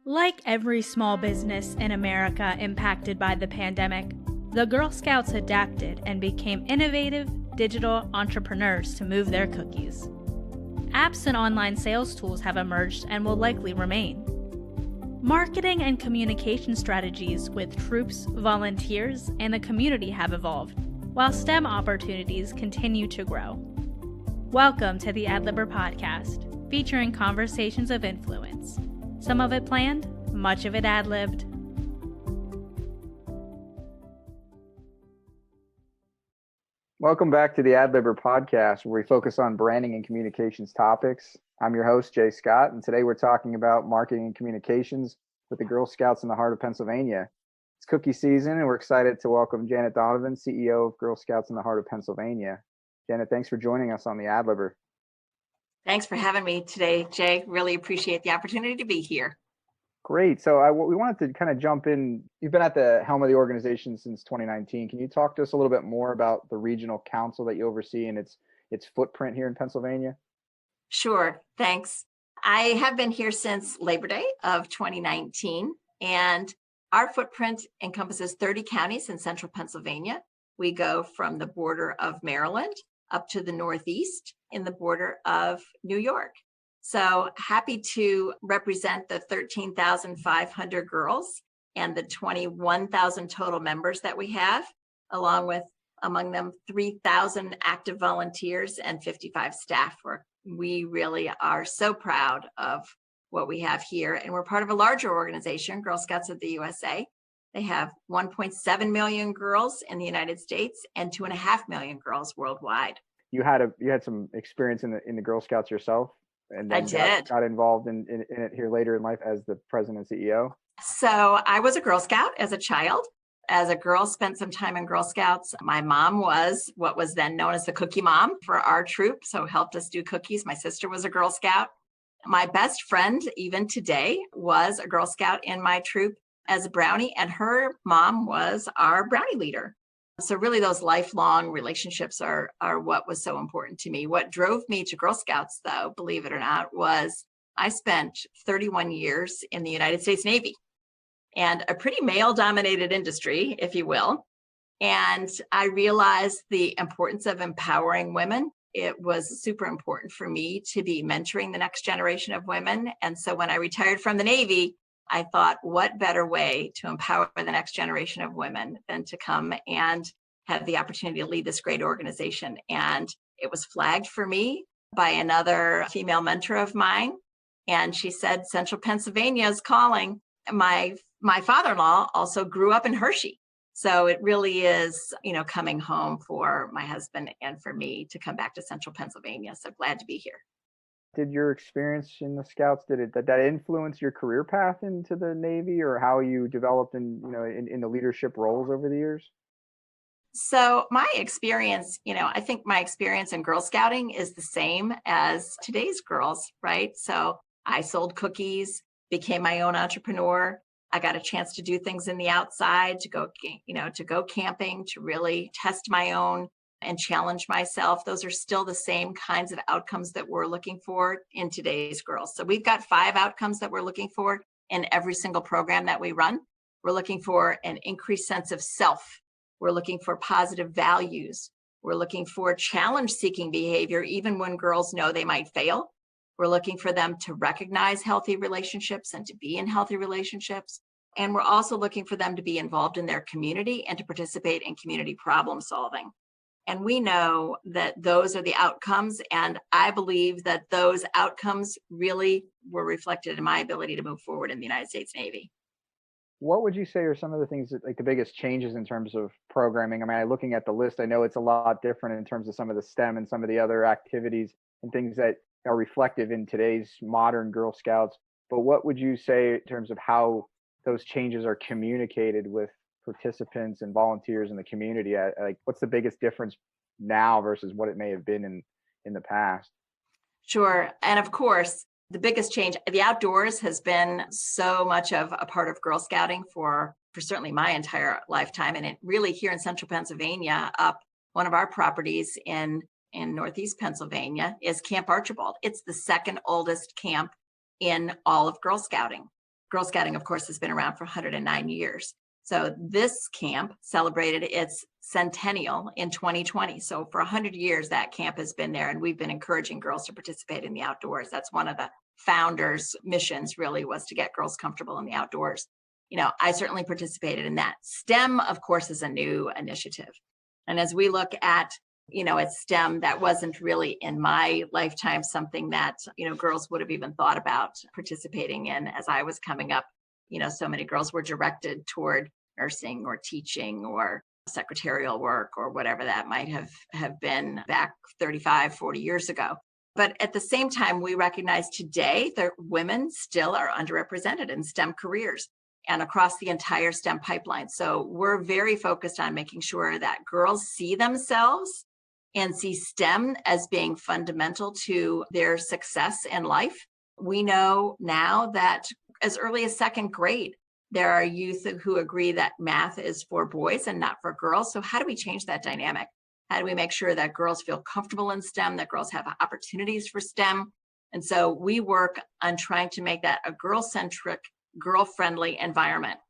Like every small business in America impacted by the pandemic, the Girl Scouts adapted and became innovative digital entrepreneurs to move their cookies. Apps and online sales tools have emerged and will likely remain. Marketing and communication strategies with troops, volunteers, and the community have evolved, while STEM opportunities continue to grow. Welcome to the Adlibber podcast, featuring conversations of influence. Some of it planned, much of it ad-libbed. Welcome back to the Adlibber podcast, where we focus on branding and communications topics. I'm your host, Jay Scott, and today we're talking about marketing and communications with the Girl Scouts in the heart of Pennsylvania. It's cookie season, and we're excited to welcome Janet Donovan, CEO of Girl Scouts in the heart of Pennsylvania. Janet, thanks for joining us on the Adlibber. Thanks for having me today, Jay. Really appreciate the opportunity to be here. Great. So we wanted to kind of jump in. You've been at the helm of the organization since 2019. Can you talk to us a little bit more about the regional council that you oversee and its footprint here in Pennsylvania? Sure. Thanks. I have been here since Labor Day of 2019, and our footprint encompasses 30 counties in central Pennsylvania. We go from the border of Maryland up to the northeast in the border of New York. So happy to represent the 13,500 girls and the 21,000 total members that we have, along with among them 3,000 active volunteers and 55 staff. We really are so proud of what we have here. And we're part of a larger organization, Girl Scouts of the USA. They have 1.7 million girls in the United States and 2.5 million girls worldwide. You had some experience in the Girl Scouts yourself, and then got involved in it here later in life as the president and CEO. So I was a Girl Scout as a child. As a girl, spent some time in Girl Scouts. My mom was what was then known as the cookie mom for our troop, so helped us do cookies. My sister was a Girl Scout. My best friend, even today, was a Girl Scout in my troop as a brownie, and her mom was our brownie leader. So really those lifelong relationships are what was so important to me. What drove me to Girl Scouts, though, believe it or not, was I spent 31 years in the United States Navy, and a pretty male-dominated industry, if you will. And I realized the importance of empowering women. It was super important for me to be mentoring the next generation of women. And so when I retired from the Navy, I thought, what better way to empower the next generation of women than to come and have the opportunity to lead this great organization. And it was flagged for me by another female mentor of mine. And she said, Central Pennsylvania is calling. My father-in-law also grew up in Hershey. So it really is, coming home for my husband and for me to come back to Central Pennsylvania. So glad to be here. Did your experience in the Scouts, did that influence your career path into the Navy, or how you developed in the leadership roles over the years? So my experience, I think my experience in Girl Scouting is the same as today's girls, right? So I sold cookies, became my own entrepreneur. I got a chance to do things in the outside, to go camping, to really test my own and challenge myself. Those are still the same kinds of outcomes that we're looking for in today's girls. So we've got 5 outcomes that we're looking for in every single program that we run. We're looking for an increased sense of self. We're looking for positive values. We're looking for challenge-seeking behavior, even when girls know they might fail. We're looking for them to recognize healthy relationships and to be in healthy relationships. And we're also looking for them to be involved in their community and to participate in community problem solving. And we know that those are the outcomes. And I believe that those outcomes really were reflected in my ability to move forward in the United States Navy. What would you say are some of the things that, like, the biggest changes in terms of programming? I mean, looking at the list, I know it's a lot different in terms of some of the STEM and some of the other activities and things that are reflective in today's modern Girl Scouts. But what would you say in terms of how those changes are communicated with participants and volunteers in the community? Like, what's the biggest difference now versus what it may have been in the past? Sure. And of course, the biggest change, the outdoors has been so much of a part of Girl Scouting for certainly my entire lifetime. And it really, here in central Pennsylvania, up one of our properties in Northeast Pennsylvania is Camp Archibald. It's the second oldest camp in all of Girl Scouting. Girl Scouting, of course, has been around for 109 years. So this camp celebrated its centennial in 2020. So for 100 years, that camp has been there, and we've been encouraging girls to participate in the outdoors. That's one of the founders' missions, really, was to get girls comfortable in the outdoors. I certainly participated in that. STEM, of course, is a new initiative. And as we look at, at STEM, that wasn't really in my lifetime something that, girls would have even thought about participating in as I was coming up. So many girls were directed toward nursing or teaching or secretarial work or whatever that might have been back 35, 40 years ago. But at the same time, we recognize today that women still are underrepresented in STEM careers and across the entire STEM pipeline. So we're very focused on making sure that girls see themselves and see STEM as being fundamental to their success in life. We know now that as early as second grade, there are youth who agree that math is for boys and not for girls. So how do we change that dynamic? How do we make sure that girls feel comfortable in STEM, that girls have opportunities for STEM? And so we work on trying to make that a girl-centric, girl-friendly environment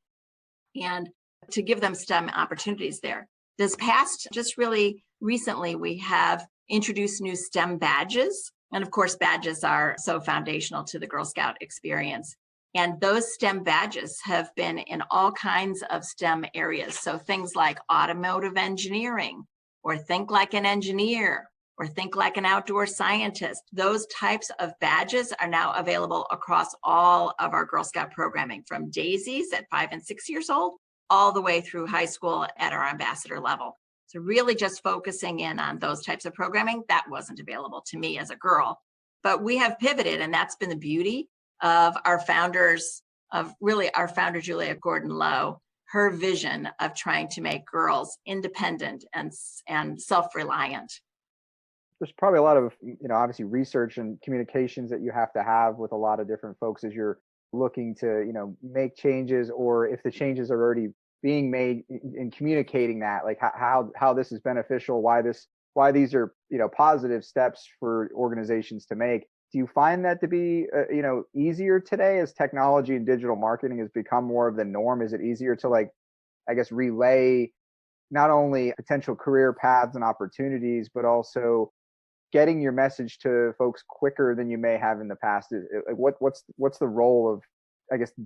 and to give them STEM opportunities there. Just really recently, we have introduced new STEM badges. And of course, badges are so foundational to the Girl Scout experience. And those STEM badges have been in all kinds of STEM areas. So things like automotive engineering, or think like an engineer, or think like an outdoor scientist. Those types of badges are now available across all of our Girl Scout programming, from daisies at 5 and 6 years old, all the way through high school at our ambassador level. So really just focusing in on those types of programming, that wasn't available to me as a girl. But we have pivoted, and that's been the beauty of our founders, our founder, Julia Gordon-Lowe, her vision of trying to make girls independent and self-reliant. There's probably a lot of, obviously research and communications that you have to have with a lot of different folks as you're looking to, make changes, or if the changes are already being made in communicating that, like how this is beneficial, why these are, positive steps for organizations to make. Do you find that to be, easier today as technology and digital marketing has become more of the norm? Is it easier to relay not only potential career paths and opportunities, but also getting your message to folks quicker than you may have in the past? What's the role of,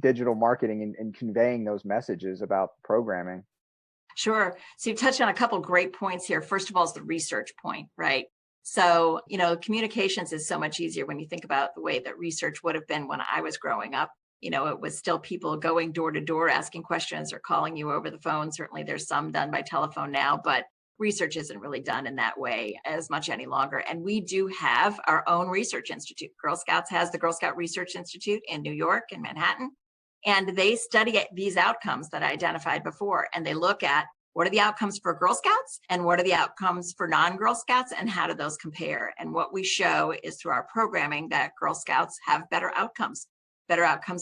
digital marketing in conveying those messages about programming? Sure. So you've touched on a couple great points here. First of all is the research point, right? So, communications is so much easier when you think about the way that research would have been when I was growing up. It was still people going door to door asking questions or calling you over the phone. Certainly there's some done by telephone now, but research isn't really done in that way as much any longer. And we do have our own research institute. Girl Scouts has the Girl Scout Research Institute in New York and Manhattan. And they study these outcomes that I identified before. And they look at what are the outcomes for Girl Scouts and what are the outcomes for non-Girl Scouts and how do those compare? And what we show is through our programming that Girl Scouts have better outcomes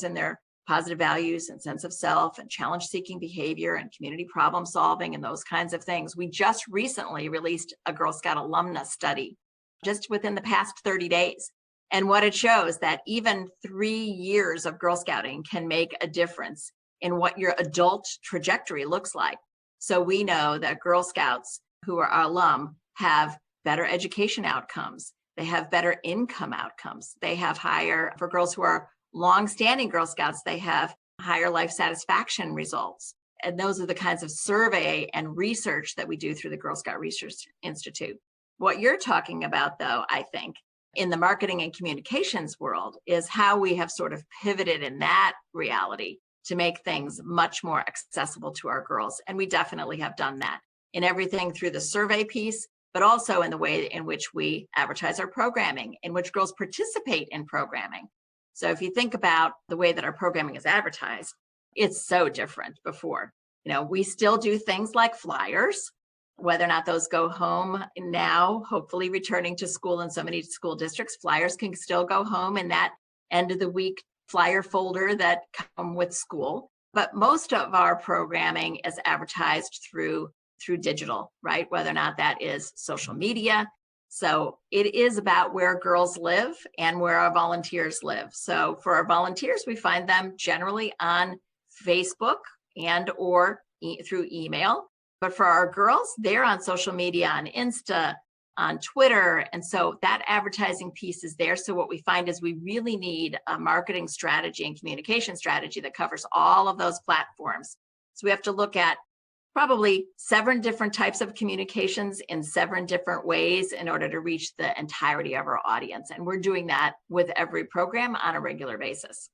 in their positive values and sense of self and challenge-seeking behavior and community problem solving and those kinds of things. We just recently released a Girl Scout alumna study just within the past 30 days. And what it shows that even 3 years of Girl Scouting can make a difference in what your adult trajectory looks like. So we know that Girl Scouts who are our alum have better education outcomes. They have better income outcomes. They have higher, for girls who are long-standing Girl Scouts, they have higher life satisfaction results. And those are the kinds of survey and research that we do through the Girl Scout Research Institute. What you're talking about, though, I think, in the marketing and communications world is how we have sort of pivoted in that reality to make things much more accessible to our girls. And we definitely have done that in everything through the survey piece, but also in the way in which we advertise our programming, in which girls participate in programming. So if you think about the way that our programming is advertised, it's so different before. We still do things like flyers, whether or not those go home now, hopefully returning to school in so many school districts, flyers can still go home in that end of the week flyer folder that come with school. But most of our programming is advertised through digital, right? Whether or not that is social media, So it is about where girls live and where our volunteers live. So for our volunteers, we find them generally on Facebook and or through email. But for our girls, they're on social media, on Insta, on Twitter. And so that advertising piece is there. So what we find is we really need a marketing strategy and communication strategy that covers all of those platforms. So we have to look at probably 7 different types of communications in 7 different ways in order to reach the entirety of our audience. And we're doing that with every program on a regular basis.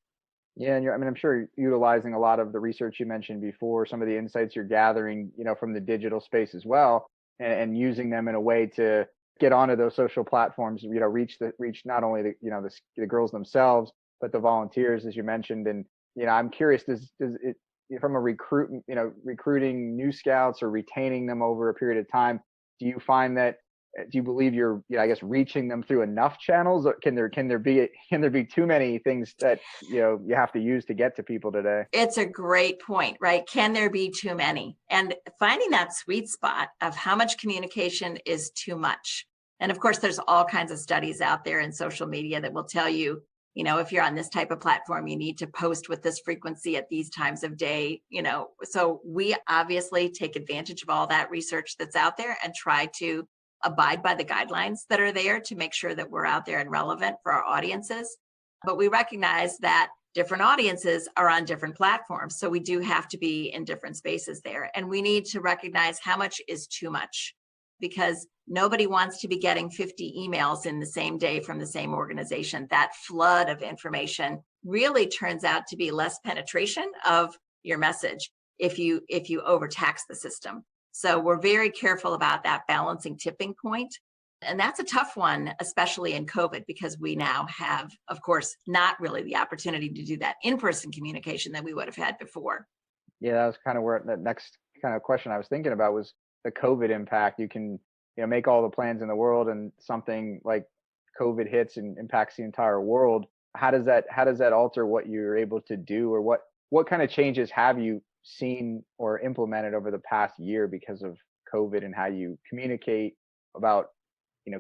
Yeah, and I'm sure you're utilizing a lot of the research you mentioned before, some of the insights you're gathering, from the digital space as well, and using them in a way to get onto those social platforms, reach not only the girls themselves, but the volunteers, as you mentioned. And I'm curious, does it, from a recruiting new scouts or retaining them over a period of time, do you believe you're, reaching them through enough channels, or can there be too many things that you have to use to get to people today? It's a great point, right? Can there be too many? And finding that sweet spot of how much communication is too much. And of course, there's all kinds of studies out there in social media that will tell you, if you're on this type of platform, you need to post with this frequency at these times of day, So we obviously take advantage of all that research that's out there and try to abide by the guidelines that are there to make sure that we're out there and relevant for our audiences. But we recognize that different audiences are on different platforms. So we do have to be in different spaces there. And we need to recognize how much is too much, because nobody wants to be getting 50 emails in the same day from the same organization. That flood of information really turns out to be less penetration of your message if you overtax the system. So we're very careful about that balancing tipping point. And that's a tough one, especially in COVID, because we now have, of course, not really the opportunity to do that in-person communication that we would have had before. Yeah, that was kind of where the next kind of question I was thinking about was the COVID impact. You can, make all the plans in the world, and something like COVID hits and impacts the entire world. How does that alter what you're able to do, or what kind of changes have you seen or implemented over the past year because of COVID, and how you communicate about,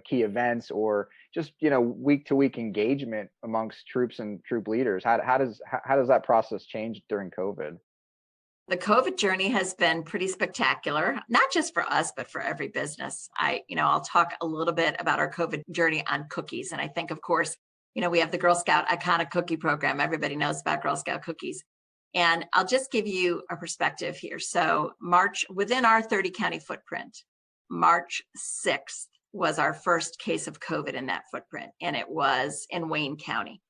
key events, or just, week to week engagement amongst troops and troop leaders? How does that process change during COVID? The COVID journey has been pretty spectacular, not just for us, but for every business. I'll talk a little bit about our COVID journey on cookies. And I think, of course, we have the Girl Scout Iconic Cookie Program. Everybody knows about Girl Scout cookies. And I'll just give you a perspective here. So within our 30 county footprint, March 6th was our first case of COVID in that footprint, and it was in Wayne County.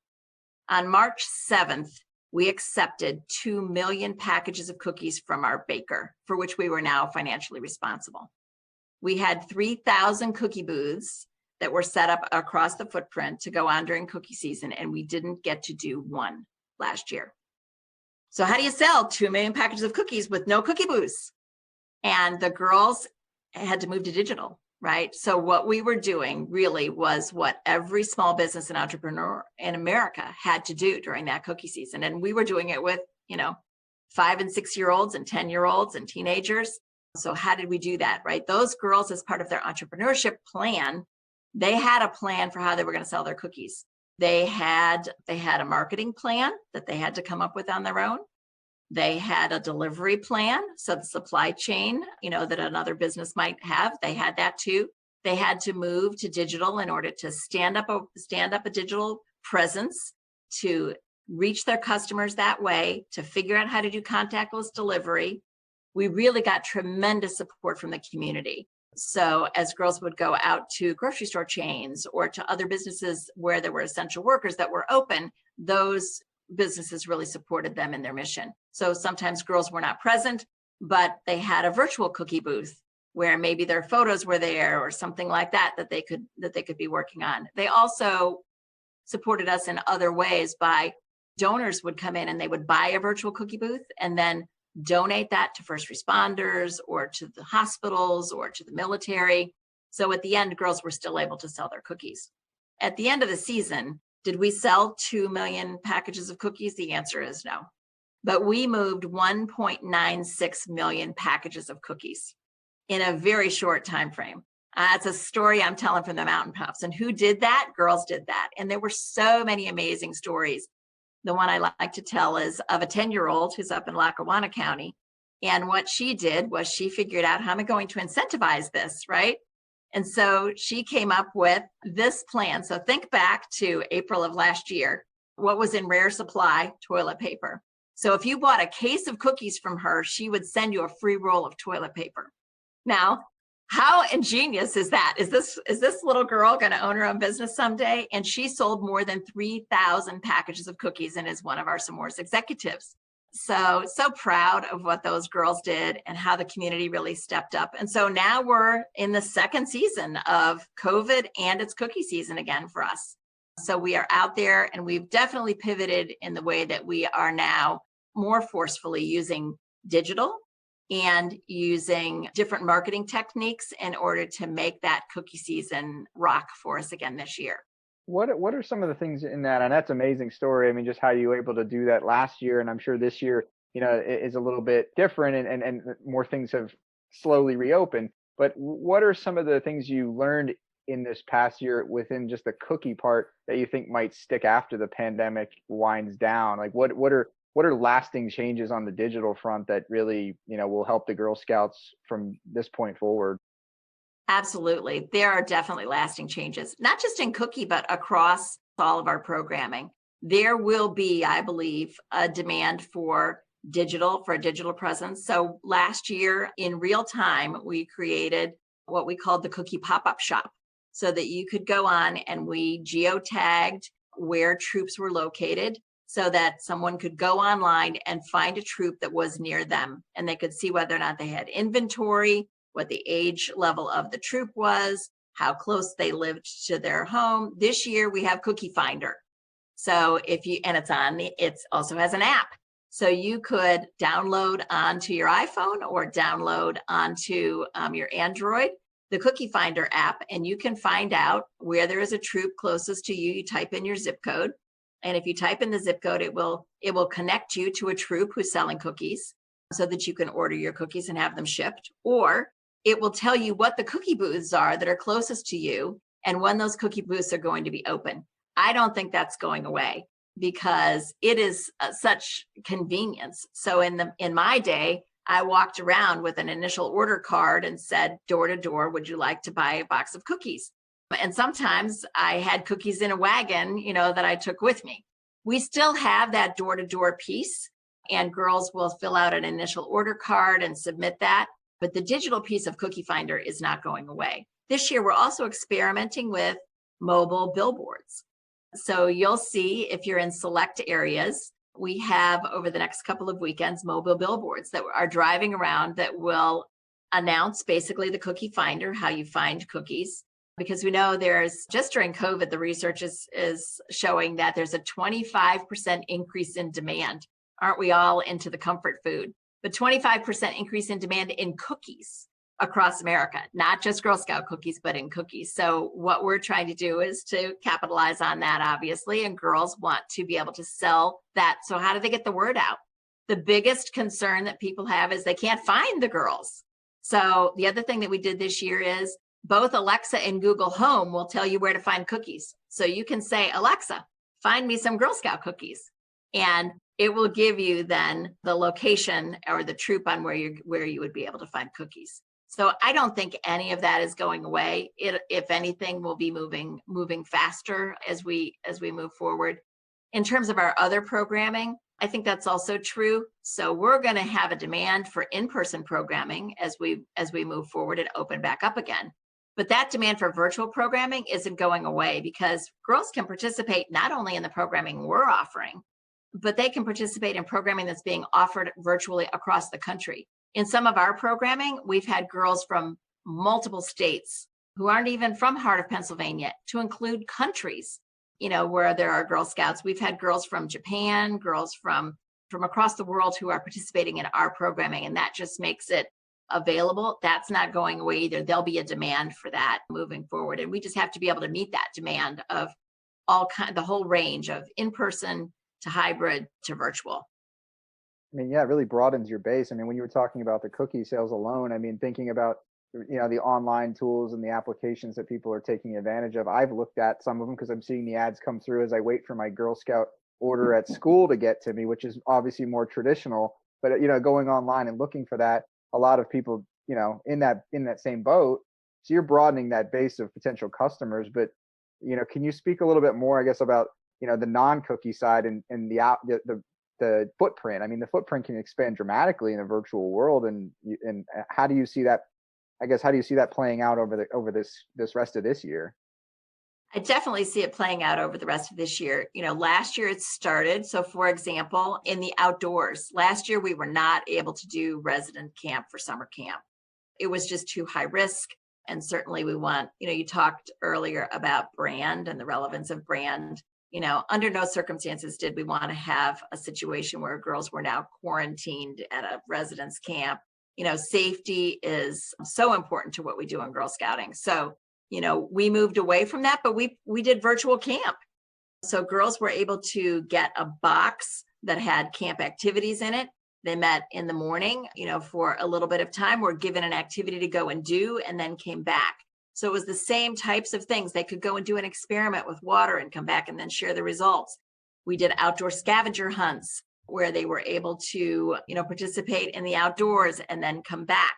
On March 7th, we accepted 2 million packages of cookies from our baker, for which we were now financially responsible. We had 3,000 cookie booths that were set up across the footprint to go on during cookie season, and we didn't get to do one last year. So how do you sell 2 million packages of cookies with no cookie booths? And the girls had to move to digital, right? So what we were doing really was what every small business and entrepreneur in America had to do during that cookie season. And we were doing it with, 5 and 6-year-olds and 10-year-olds and teenagers. So how did we do that, right? Those girls, as part of their entrepreneurship plan, they had a plan for how they were going to sell their cookies. They had a marketing plan that they had to come up with on their own. They had a delivery plan, so the supply chain, that another business might have, they had that too. They had to move to digital in order to stand up a digital presence, to reach their customers that way, to figure out how to do contactless delivery. We really got tremendous support from the community. So as girls would go out to grocery store chains or to other businesses where there were essential workers that were open, those businesses really supported them in their mission. So sometimes girls were not present, but they had a virtual cookie booth where maybe their photos were there or something like that they could be working on. They also supported us in other ways by donors would come in and they would buy a virtual cookie booth and then donate that to first responders or to the hospitals or to the military. So at the end, girls were still able to sell their cookies. At the end of the season, did we sell 2 million packages of cookies? The answer is no. But we moved 1.96 million packages of cookies in a very short time frame. It's a story I'm telling from the Mountain Puffs. And who did that? Girls did that. And there were so many amazing stories. The one I like to tell is of a 10-year-old who's up in Lackawanna County. And what she did was she figured out, how am I going to incentivize this, right? And so she came up with this plan. So think back to April of last year, what was in rare supply? Toilet paper. So if you bought a case of cookies from her, she would send you a free roll of toilet paper. Now, how ingenious is that? Is this little girl going to own her own business someday? And she sold more than 3,000 packages of cookies and is one of our S'mores executives. So proud of what those girls did and how the community really stepped up. And so now we're in the second season of COVID, and it's cookie season again for us. So we are out there, and we've definitely pivoted in the way that we are now more forcefully using digital and using different marketing techniques in order to make that cookie season rock for us again this year. What are some of the things in that? And that's an amazing story. I mean, just how you were able to do that last year, and I'm sure this year, is a little bit different, and more things have slowly reopened. But what are some of the things you learned in this past year within just the cookie part that you think might stick after the pandemic winds down? Like what are lasting changes on the digital front that really, will help the Girl Scouts from this point forward? Absolutely. There are definitely lasting changes, not just in cookie, but across all of our programming. There will be, I believe, a demand for a digital presence. So last year in real time, we created what we called the cookie pop-up shop, so that you could go on, and we geotagged where troops were located so that someone could go online and find a troop that was near them, and they could see whether or not they had inventory, what the age level of the troop was, how close they lived to their home. This year we have Cookie Finder. So it also has an app. So you could download onto your iPhone or download onto your Android, the Cookie Finder app, and you can find out where there is a troop closest to you. You type in your zip code. And if you type in the zip code, it will connect you to a troop who's selling cookies so that you can order your cookies and have them shipped. Or it will tell you what the cookie booths are that are closest to you and when those cookie booths are going to be open. I don't think that's going away because it is such convenience. So in my day, I walked around with an initial order card and said, door to door, would you like to buy a box of cookies? And sometimes I had cookies in a wagon, that I took with me. We still have that door to door piece, and girls will fill out an initial order card and submit that. But the digital piece of Cookie Finder is not going away. This year, we're also experimenting with mobile billboards. So you'll see, if you're in select areas, we have over the next couple of weekends, mobile billboards that are driving around that will announce basically the Cookie Finder, how you find cookies. Because we know just during COVID, the research is showing that there's a 25% increase in demand. Aren't we all into the comfort food? But 25% increase in demand in cookies across America, not just Girl Scout cookies, but in cookies. So what we're trying to do is to capitalize on that, obviously, and girls want to be able to sell that. So how do they get the word out? The biggest concern that people have is they can't find the girls. So the other thing that we did this year is both Alexa and Google Home will tell you where to find cookies. So you can say, Alexa, find me some Girl Scout cookies. And it will give you then the location or the troop on where you would be able to find cookies. So I don't think any of that is going away. It, if anything, will be moving faster as we move forward. In terms of our other programming, I think that's also true. So we're going to have a demand for in-person programming as we move forward and open back up again. But that demand for virtual programming isn't going away, because girls can participate not only in the programming we're offering, but they can participate in programming that's being offered virtually across the country. In some of our programming, we've had girls from multiple states who aren't even from heart of Pennsylvania, to include countries, where there are Girl Scouts. We've had girls from Japan, girls from across the world who are participating in our programming, and that just makes it available. That's not going away either. There'll be a demand for that moving forward, and we just have to be able to meet that demand of the whole range of in-person to hybrid to virtual. I mean, yeah, it really broadens your base. I mean, when you were talking about the cookie sales alone, I mean, thinking about, the online tools and the applications that people are taking advantage of. I've looked at some of them because I'm seeing the ads come through as I wait for my Girl Scout order at school to get to me, which is obviously more traditional. But going online and looking for that, a lot of people, in that same boat. So you're broadening that base of potential customers. But can you speak a little bit more, I guess, about the non-cookie side and the footprint? I mean, the footprint can expand dramatically in a virtual world, and how do you see that? I guess, how do you see that playing out over this rest of this year? I definitely see it playing out over the rest of this year. Last year it started. So, for example, in the outdoors, last year we were not able to do resident camp for summer camp. It was just too high risk. And certainly we want, you talked earlier about brand and the relevance of brand. Under no circumstances did we want to have a situation where girls were now quarantined at a residence camp. Safety is so important to what we do in Girl Scouting. So, we moved away from that, but we did virtual camp. So girls were able to get a box that had camp activities in it. They met in the morning, for a little bit of time, were given an activity to go and do, and then came back. So it was the same types of things. They could go and do an experiment with water and come back and then share the results. We did outdoor scavenger hunts where they were able to, participate in the outdoors and then come back.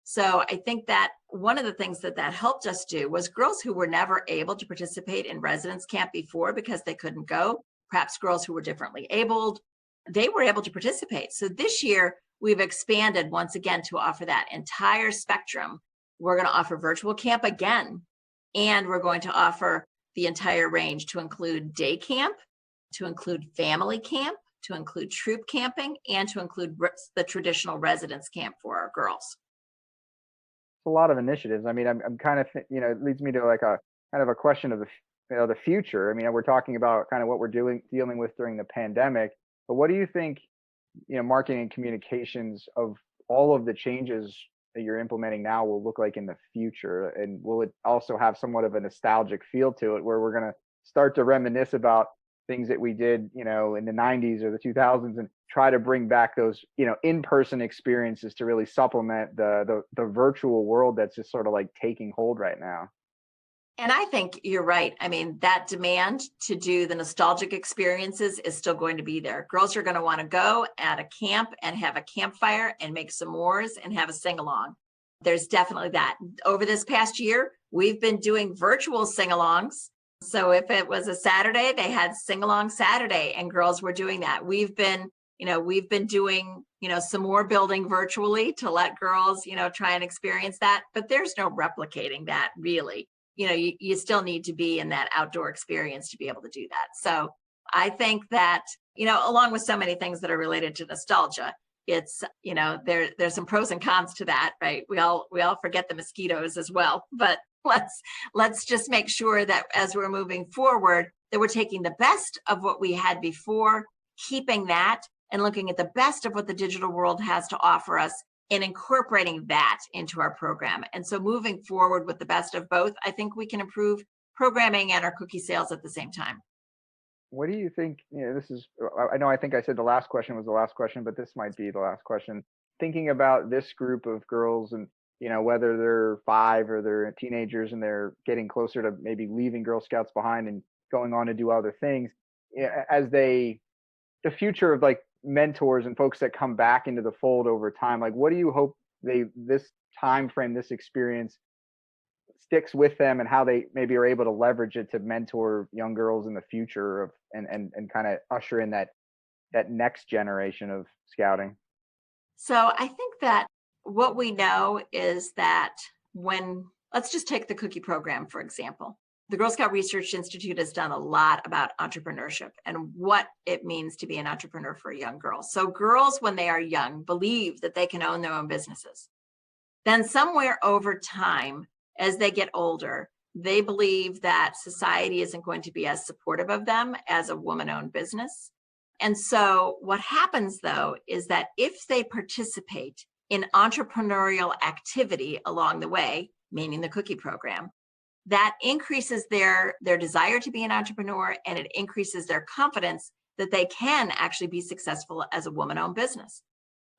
So I think that one of the things that helped us do was girls who were never able to participate in residence camp before because they couldn't go, perhaps girls who were differently abled, they were able to participate. So this year we've expanded once again to offer that entire spectrum. We're going to offer virtual camp again, and we're going to offer the entire range to include day camp, to include family camp, to include troop camping, and to include the traditional residence camp for our girls. A lot of initiatives. I mean, I'm kind of, it leads me to like a kind of a question of the future. I mean, we're talking about kind of what we're dealing with during the pandemic, but what do you think, marketing and communications of all of the changes that you're implementing now will look like in the future? And will it also have somewhat of a nostalgic feel to it, where we're going to start to reminisce about things that we did, in the 90s or the 2000s, and try to bring back those, in-person experiences to really supplement the virtual world that's just sort of like taking hold right now? And I think you're right. I mean, that demand to do the nostalgic experiences is still going to be there. Girls are going to want to go at a camp and have a campfire and make s'mores and have a sing-along. There's definitely that. Over this past year, we've been doing virtual sing-alongs. So if it was a Saturday, they had sing-along Saturday, and girls were doing that. We've been doing, some more building virtually to let girls, try and experience that. But there's no replicating that, really. You still need to be in that outdoor experience to be able to do that. So I think that, along with so many things that are related to nostalgia, it's, there's some pros and cons to that, right? We all forget the mosquitoes as well, but let's just make sure that as we're moving forward, that we're taking the best of what we had before, keeping that, and looking at the best of what the digital world has to offer us, and incorporating that into our program. And so moving forward with the best of both, I think we can improve programming and our cookie sales at the same time. What do you think? This is, I know, I think I said the last question was the last question, but this might be the last question. Thinking about this group of girls, and whether they're 5 or they're teenagers and they're getting closer to maybe leaving Girl Scouts behind and going on to do other things, as the future of like mentors and folks that come back into the fold over time, like what do you hope this time frame, this experience sticks with them, and how they maybe are able to leverage it to mentor young girls in the future and kind of usher in that next generation of scouting? So I think that what we know is that let's just take the cookie program, for example. The Girl Scout Research Institute has done a lot about entrepreneurship and what it means to be an entrepreneur for a young girl. So girls, when they are young, believe that they can own their own businesses. Then somewhere over time, as they get older, they believe that society isn't going to be as supportive of them as a woman-owned business. And so what happens, though, is that if they participate in entrepreneurial activity along the way, meaning the cookie program, that increases their desire to be an entrepreneur, and it increases their confidence that they can actually be successful as a woman-owned business.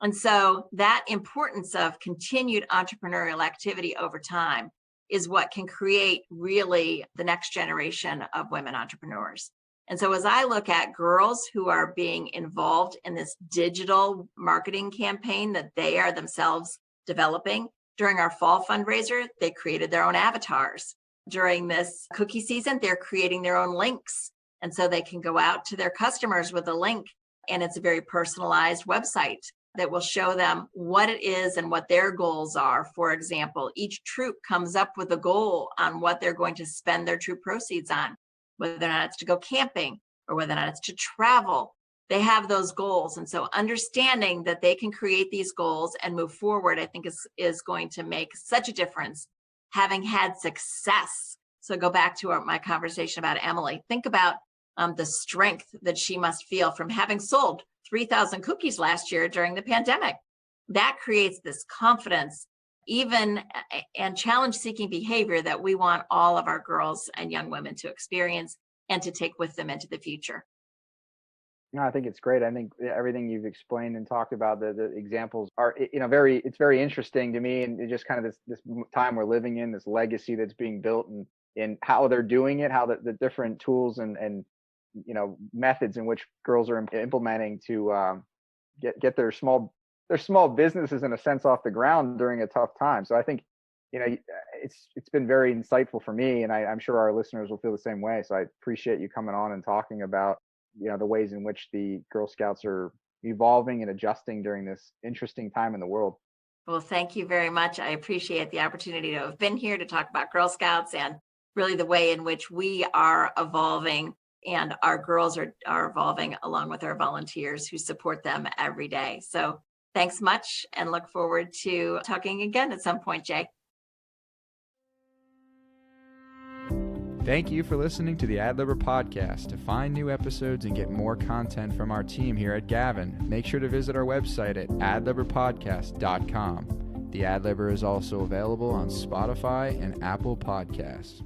And so that importance of continued entrepreneurial activity over time is what can create really the next generation of women entrepreneurs. And so as I look at girls who are being involved in this digital marketing campaign that they are themselves developing, during our fall fundraiser, they created their own avatars. During this cookie season, they're creating their own links. And so they can go out to their customers with a link, and it's a very personalized website that will show them what it is and what their goals are. For example, each troop comes up with a goal on what they're going to spend their troop proceeds on, whether or not it's to go camping or whether or not it's to travel. They have those goals. And so understanding that they can create these goals and move forward, I think is going to make such a difference, having had success. So go back to my conversation about Emily. Think about the strength that she must feel from having sold 3,000 cookies last year during the pandemic. That creates this confidence, even and challenge-seeking behavior that we want all of our girls and young women to experience and to take with them into the future. No, I think it's great. I think everything you've explained and talked about, the examples are, it's very interesting to me, and just kind of this time we're living in, this legacy that's being built, and how they're doing it, how the different tools and methods in which girls are implementing to get their small businesses in a sense off the ground during a tough time. So I think it's been very insightful for me, and I'm sure our listeners will feel the same way. So I appreciate you coming on and talking about the ways in which the Girl Scouts are evolving and adjusting during this interesting time in the world. Well, thank you very much. I appreciate the opportunity to have been here to talk about Girl Scouts and really the way in which we are evolving, and our girls are evolving along with our volunteers who support them every day. So thanks much, and look forward to talking again at some point, Jay. Thank you for listening to the Adlibber podcast. To find new episodes and get more content from our team here at Gavin, make sure to visit our website at adlibberpodcast.com. The Adlibber is also available on Spotify and Apple Podcasts.